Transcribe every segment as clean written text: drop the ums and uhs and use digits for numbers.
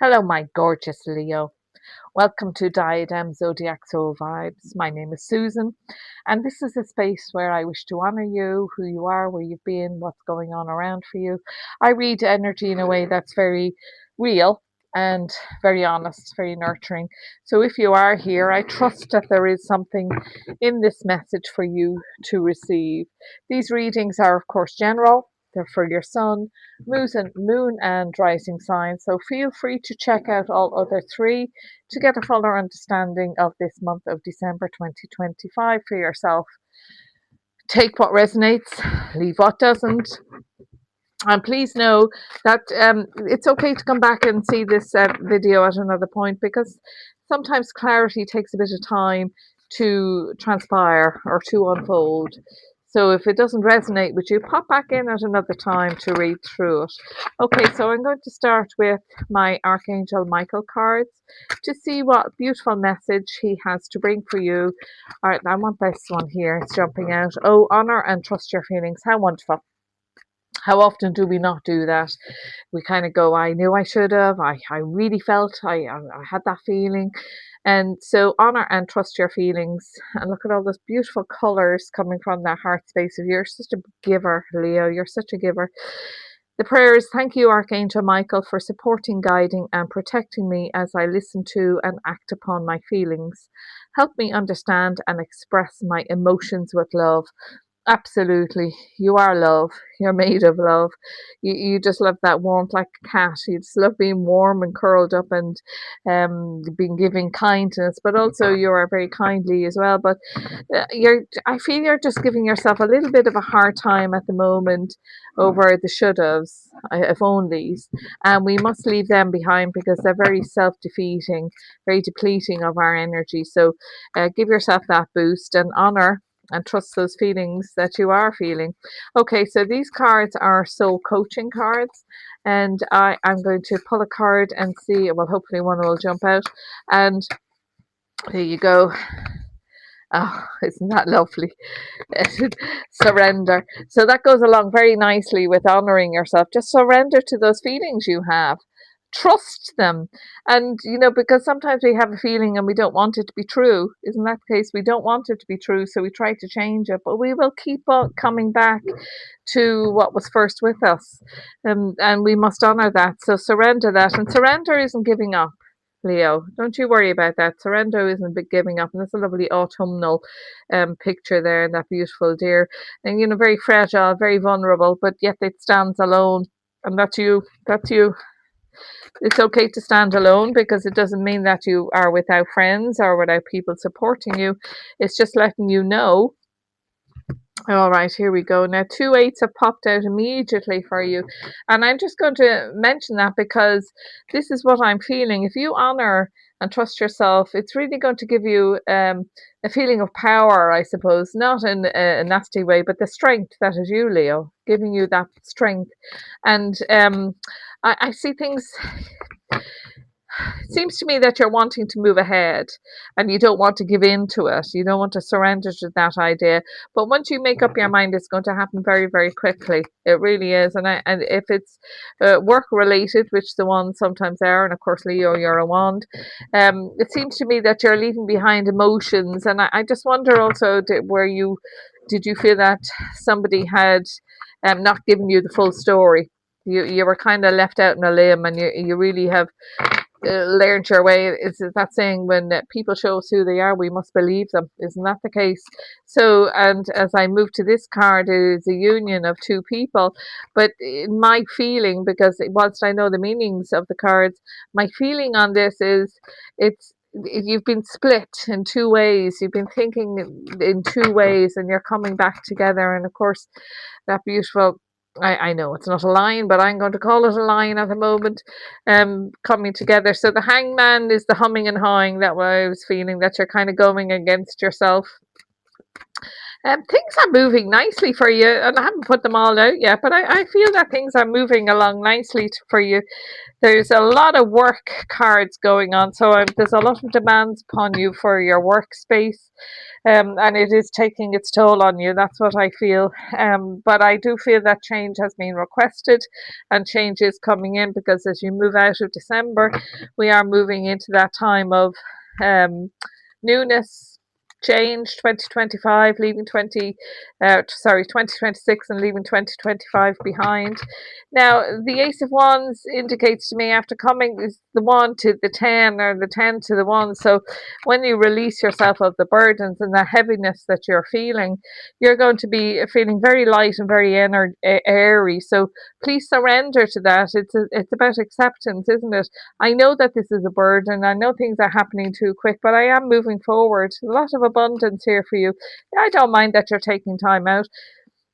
Hello, my gorgeous Leo. Welcome to Diadem Zodiac Soul Vibes. My name is Susan, and this is a space where I wish to honor you, who you are, where you've been, what's going on around for you. I read energy in a way that's very real and very honest, very nurturing. So if you are here, I trust that there is something in this message for you to receive. These readings are, of course, general. They're for your sun, moon and rising sign. So feel free to check out all other three to get a fuller understanding of this month of December 2025 for yourself. Take what resonates, leave what doesn't. And please know that it's okay to come back and see this video at another point, because sometimes clarity takes a bit of time to transpire or to unfold. So if it doesn't resonate with you, pop back in at another time to read through it. Okay, so I'm going to start with my Archangel Michael cards to see what beautiful message he has to bring for you. All right, I want this one here. It's jumping out. Oh, honor and trust your feelings. How wonderful. How often do we not do that? We kind of go, I knew I should have. I really felt, I had that feeling. And so honor and trust your feelings. And look at all those beautiful colors coming from that heart space of you. You're such a giver, Leo. You're such a giver. The prayer is, thank you, Archangel Michael, for supporting, guiding, and protecting me as I listen to and act upon my feelings. Help me understand and express my emotions with love. Absolutely. You are love. You're made of love. You just love that warmth like a cat. You just love being warm and curled up and being giving kindness, but also you are very kindly as well. But I feel you're just giving yourself a little bit of a hard time at the moment over the should haves, if onlys, and we must leave them behind because they're very self defeating, very depleting of our energy. So give yourself that boost and honor and trust those feelings that you are feeling. Okay, so these cards are soul coaching cards, and I'm going to pull a card and see. Well, hopefully one will jump out. And here you go. Oh, isn't that lovely? Surrender. So that goes along very nicely with honoring yourself. Just surrender to those feelings you have. Trust them. And, because sometimes we have a feeling and we don't want it to be true. Isn't that the case? We don't want it to be true, so we try to change it. But we will keep on coming back to what was first with us. And we must honor that. So surrender that. And surrender isn't giving up. Leo, don't you worry about that. Surrender isn't big giving up. And there's a lovely autumnal picture there, and that beautiful deer. And, very fragile, very vulnerable, but yet it stands alone. And that's you. That's you. It's okay to stand alone because it doesn't mean that you are without friends or without people supporting you. It's just letting you know. All right, here we go. Now, two eights have popped out immediately for you. And I'm just going to mention that because this is what I'm feeling. If you honor and trust yourself, it's really going to give you a feeling of power, I suppose, not in a nasty way, but the strength that is you, Leo, giving you that strength. And I see things. It seems to me that you're wanting to move ahead and you don't want to give in to it. You don't want to surrender to that idea. But once you make up your mind, it's going to happen very, very quickly. It really is. And if it's work related, which the ones sometimes are, and of course, Leo, you're a wand, it seems to me that you're leaving behind emotions. And I just wonder also, did you feel that somebody had not given you the full story? You were kind of left out in a limb, and you really have learned your way. Is that saying, when people show us who they are, we must believe them? Isn't that the case? So, and as I move to this card, it is a union of two people. But in my feeling, because whilst I know the meanings of the cards, my feeling on this is you've been split in two ways. You've been thinking in two ways, and you're coming back together. And of course, that beautiful, I know it's not a line, but I'm going to call it a line at the moment, coming together. So the hangman is the humming and hawing that I was feeling, that you're kind of going against yourself. Things are moving nicely for you, and I haven't put them all out yet, but I feel that things are moving along nicely for you. There's a lot of work cards going on, so there's a lot of demands upon you for your workspace, and it is taking its toll on you. That's what I feel. But I do feel that change has been requested, and change is coming in because as you move out of December, we are moving into that time of newness. Change 2025, leaving 2026 and leaving 2025 behind. Now, the Ace of Wands indicates to me after coming is the 1 to the 10 or the 10 to the 1. So when you release yourself of the burdens and the heaviness that you're feeling, you're going to be feeling very light and very airy. So please surrender to that. It's about acceptance, isn't it? I know that this is a burden. I know things are happening too quick, but I am moving forward. A lot of abundance here for you. I don't mind that you're taking time out.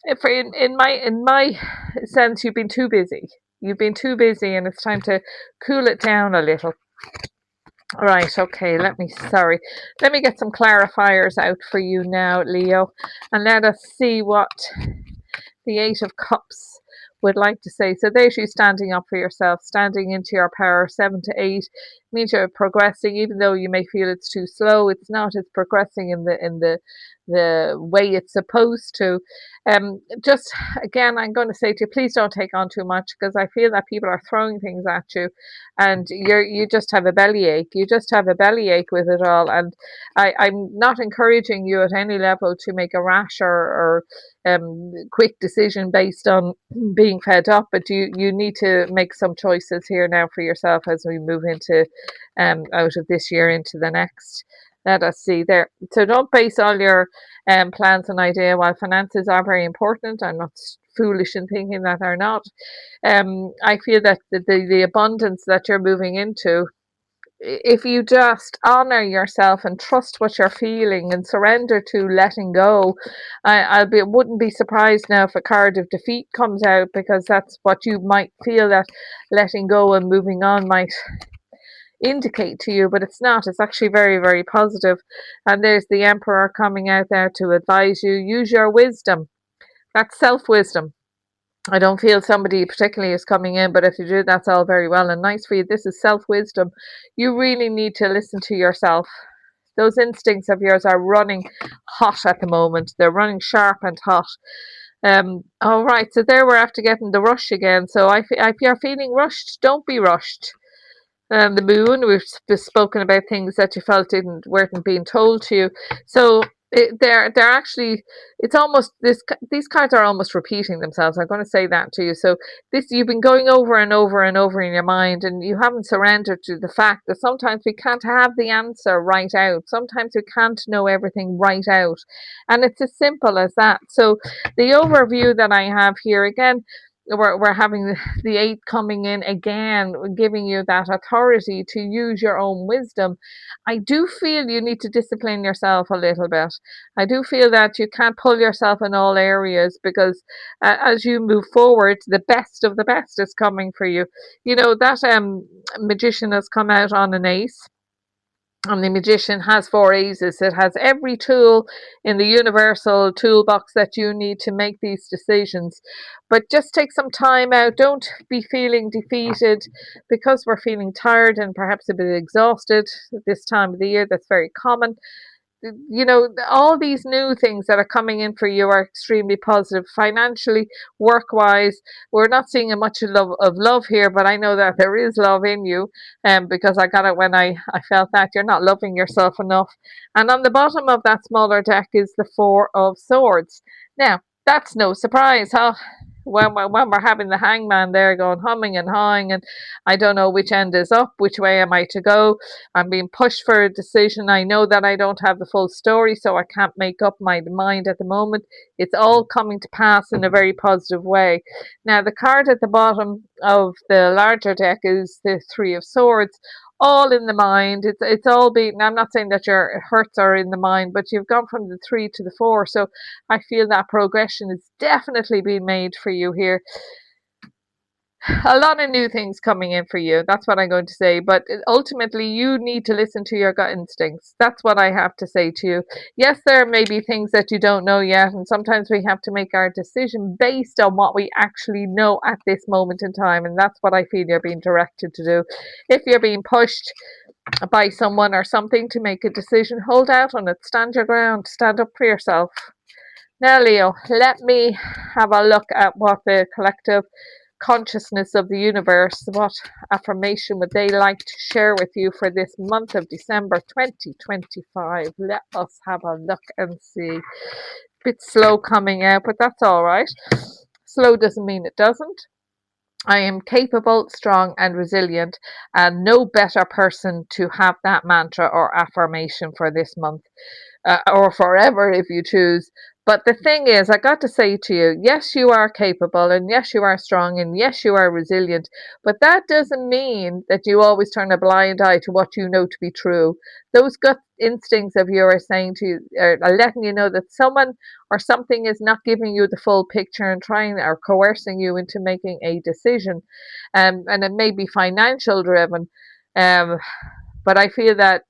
If in my sense, you've been too busy. You've been too busy, and it's time to cool it down a little. Right, okay, let me get some clarifiers out for you now, Leo, and let us see what the Eight of Cups would like to say. So there's you standing up for yourself, standing into your power. 7 to 8 means you're progressing, even though you may feel it's too slow. It's not. It's progressing in the way it's supposed to. Just again, I'm going to say to you, please don't take on too much, because I feel that people are throwing things at you, and you just have a bellyache. You just have a bellyache with it all, and I'm not encouraging you at any level to make a rash or quick decision based on being fed up, but you need to make some choices here now for yourself as we move into out of this year into the next. Let us see there. So don't base all your plans and idea. While finances are very important, I'm not foolish in thinking that they're not. I feel that the abundance that you're moving into, if you just honor yourself and trust what you're feeling and surrender to letting go, wouldn't be surprised now if a card of defeat comes out, because that's what you might feel that letting go and moving on might indicate to you, but it's not. It's actually very, very positive. And there's the Emperor coming out there to advise you. Use your wisdom. That's self-wisdom. I don't feel somebody particularly is coming in, but if you do, that's all very well and nice for you. This is self-wisdom. You really need to listen to yourself. Those instincts of yours are running hot at the moment. They're running sharp and hot. All right, so there we're after getting the rush again. So if you're feeling rushed, don't be rushed. The moon, we've spoken about things that you felt weren't being told to you. So they're actually, it's almost these cards are almost repeating themselves. I'm going to say that to you. So this, you've been going over and over and over in your mind, and you haven't surrendered to the fact that sometimes we can't have the answer right out. Sometimes we can't know everything right out, and it's as simple as that. So the overview that I have here again, we're having the 8 coming in again, giving you that authority to use your own wisdom. I do feel you need to discipline yourself a little bit. I do feel that you can't pull yourself in all areas, because as you move forward, the best of the best is coming for you. You know, that magician has come out on an ace. And the magician has 4 aces. It has every tool in the universal toolbox that you need to make these decisions. But just take some time out. Don't be feeling defeated, because we're feeling tired and perhaps a bit exhausted at this time of the year. That's very common. You know, all these new things that are coming in for you are extremely positive. Financially, work-wise, we're not seeing much of love here, but I know that there is love in you, because I got it when I felt that you're not loving yourself enough. And on the bottom of that smaller deck is the 4 of Swords. Now, that's no surprise, huh? When we're having the Hangman there going humming and hawing, and I don't know which end is up, which way am I to go? I'm being pushed for a decision. I know that I don't have the full story, so I can't make up my mind at the moment. It's all coming to pass in a very positive way. Now, the card at the bottom of the larger deck is the 3 of Swords. All in the mind. It's all being, I'm not saying that your hurts are in the mind, but you've gone from the 3 to the 4. So I feel that progression is definitely being made for you here. a lot of new things coming in for you. That's what I'm going to say. But ultimately, you need to listen to your gut instincts. That's what I have to say to you. Yes, there may be things that you don't know yet, and sometimes we have to make our decision based on what we actually know at this moment in time. And that's what I feel you're being directed to do. If you're being pushed by someone or something to make a decision, hold out on it, stand your ground, stand up for yourself. Now, Leo, let me have a look at what the collective consciousness of the universe, what affirmation would they like to share with you for this month of December 2025? Let us have a look and see. Bit slow coming out, but that's all right. Slow doesn't mean it doesn't. I am capable, strong, and resilient, and no better person to have that mantra or affirmation for this month, or forever if you choose. But the thing is, I got to say to you, yes, you are capable, and yes, you are strong, and yes, you are resilient. But that doesn't mean that you always turn a blind eye to what you know to be true. Those gut instincts of yours are saying to you, are letting you know that someone or something is not giving you the full picture and trying or coercing you into making a decision. And it may be financial driven. Um, but I feel that,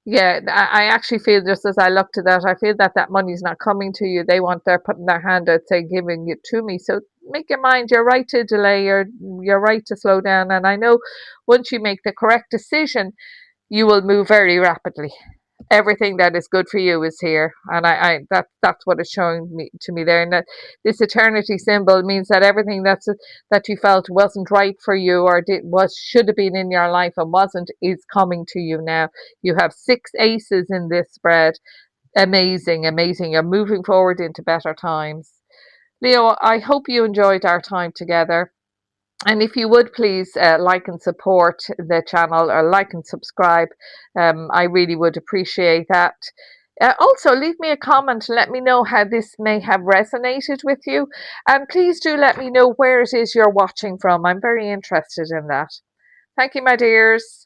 yeah, I actually feel, just as I look to that, I feel that that money's not coming to you. They're putting their hand out, saying, giving it to me. So make your mind, you're right to delay, you're right to slow down. And I know once you make the correct decision, you will move very rapidly. Everything that is good for you is here, and that's what it's showing me to me there. And that this eternity symbol means that everything that you felt wasn't right for you, or should have been in your life and wasn't, is coming to you now. You have 6 aces in this spread. Amazing, amazing. You're moving forward into better times. Leo, I hope you enjoyed our time together. And if you would please like and support the channel, or like and subscribe, I really would appreciate that. Also, leave me a comment and let me know how this may have resonated with you. And please do let me know where it is you're watching from. I'm very interested in that. Thank you, my dears.